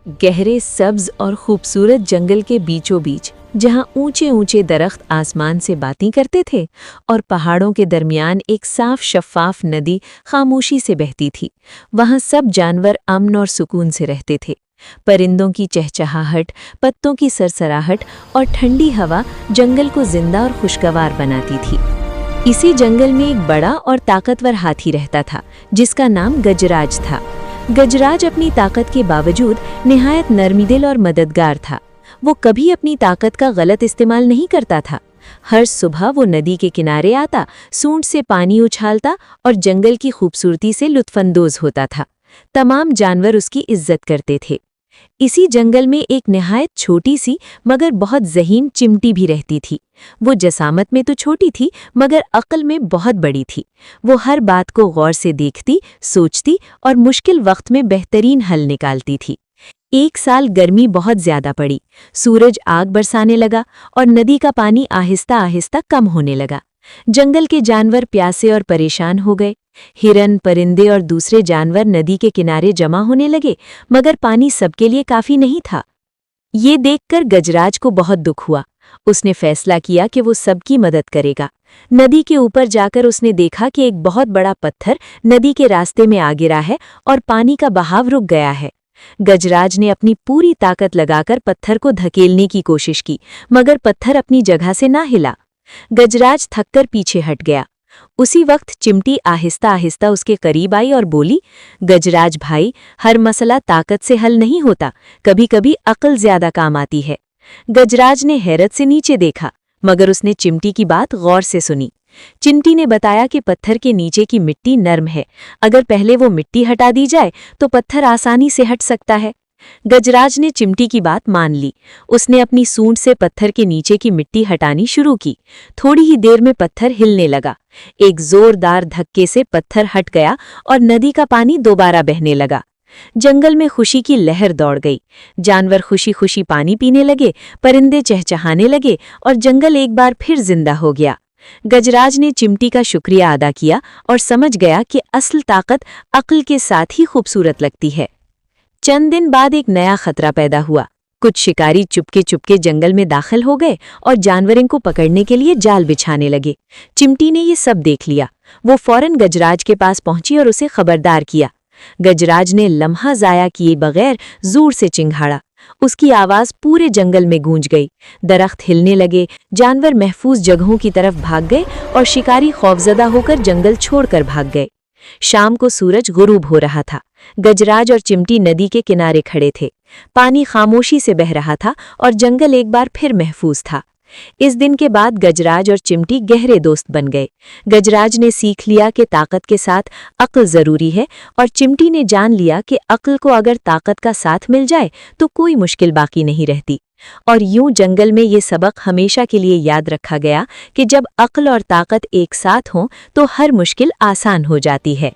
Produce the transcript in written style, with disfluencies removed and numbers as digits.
गहरे सब्ज और खूबसूरत जंगल के बीचों बीच, जहां ऊंचे ऊंचे दरख्त आसमान से बातें करते थे और पहाड़ों के दरमियान एक साफ शफ़ाफ नदी खामोशी से बहती थी, वहां सब जानवर अमन और सुकून से रहते थे। परिंदों की चहचहाहट, पत्तों की सरसराहट और ठंडी हवा जंगल को जिंदा और खुशगवार बनाती थी। इसी जंगल में एक बड़ा और ताकतवर हाथी रहता था, जिसका नाम गजराज था। गजराज अपनी ताकत के बावजूद निहायत नरमीदिल और मददगार था। वो कभी अपनी ताकत का गलत इस्तेमाल नहीं करता था। हर सुबह वो नदी के किनारे आता, सूंड से पानी उछालता और जंगल की खूबसूरती से लुत्फानंदोज होता था। तमाम जानवर उसकी इज्जत करते थे। इसी जंगल में एक निहायत छोटी सी मगर बहुत ज़हीन चिमटी भी रहती थी। वो जसामत में तो छोटी थी, मगर अक्ल में बहुत बड़ी थी। वो हर बात को गौर से देखती, सोचती और मुश्किल वक्त में बेहतरीन हल निकालती थी। एक साल गर्मी बहुत ज्यादा पड़ी, सूरज आग बरसाने लगा और नदी का पानी आहिस्ता आहिस्ता कम होने लगा। जंगल के जानवर प्यासे और परेशान हो गए। हिरन, परिंदे और दूसरे जानवर नदी के किनारे जमा होने लगे, मगर पानी सबके लिए काफी नहीं था। ये देखकर गजराज को बहुत दुख हुआ। उसने फैसला किया कि वो सबकी मदद करेगा। नदी के ऊपर जाकर उसने देखा कि एक बहुत बड़ा पत्थर नदी के रास्ते में आ गिरा है और पानी का बहाव रुक गया है। गजराज ने अपनी पूरी ताकत लगाकर पत्थर को धकेलने की कोशिश की, मगर पत्थर अपनी जगह से ना हिला। गजराज थककर पीछे हट गया। उसी वक्त चिमटी आहिस्ता आहिस्ता उसके करीब आई और बोली, गजराज भाई, हर मसला ताकत से हल नहीं होता, कभी कभी अक्ल ज्यादा काम आती है। गजराज ने हैरत से नीचे देखा, मगर उसने चिमटी की बात गौर से सुनी। चिमटी ने बताया कि पत्थर के नीचे की मिट्टी नर्म है, अगर पहले वो मिट्टी हटा दी जाए तो पत्थर आसानी से हट सकता है। गजराज ने चिमटी की बात मान ली। उसने अपनी सूंड से पत्थर के नीचे की मिट्टी हटानी शुरू की। थोड़ी ही देर में पत्थर हिलने लगा। एक जोरदार धक्के से पत्थर हट गया और नदी का पानी दोबारा बहने लगा। जंगल में खुशी की लहर दौड़ गई। जानवर खुशी खुशी पानी पीने लगे, परिंदे चहचहाने लगे और जंगल एक बार फिर जिंदा हो गया। गजराज ने चिमटी का शुक्रिया अदा किया और समझ गया कि असल ताकत अक्ल के साथ ही खूबसूरत लगती है। चंद दिन बाद एक नया खतरा पैदा हुआ। कुछ शिकारी चुपके चुपके जंगल में दाखिल हो गए और जानवरों को पकड़ने के लिए जाल बिछाने लगे। चिमटी ने ये सब देख लिया। वो फौरन गजराज के पास पहुंची और उसे खबरदार किया। गजराज ने लम्हा जाया किए बगैर जोर से चिंघाड़ा। उसकी आवाज पूरे जंगल में गूंज गई। दरख्त हिलने लगे, जानवर महफूज जगहों की तरफ भाग गए और शिकारी खौफजदा होकर जंगल छोड़कर भाग गए। शाम को सूरज गुरूब हो रहा था। गजराज और चिमटी नदी के किनारे खड़े थे। पानी खामोशी से बह रहा था और जंगल एक बार फिर महफूज था। इस दिन के बाद गजराज और चिमटी गहरे दोस्त बन गए। गजराज ने सीख लिया कि ताकत के साथ अक्ल जरूरी है और चिमटी ने जान लिया कि अक्ल को अगर ताकत का साथ मिल जाए तो कोई मुश्किल बाकी नहीं रहती। और यूं जंगल में ये सबक हमेशा के लिए याद रखा गया कि जब अक्ल और ताकत एक साथ हों तो हर मुश्किल आसान हो जाती है।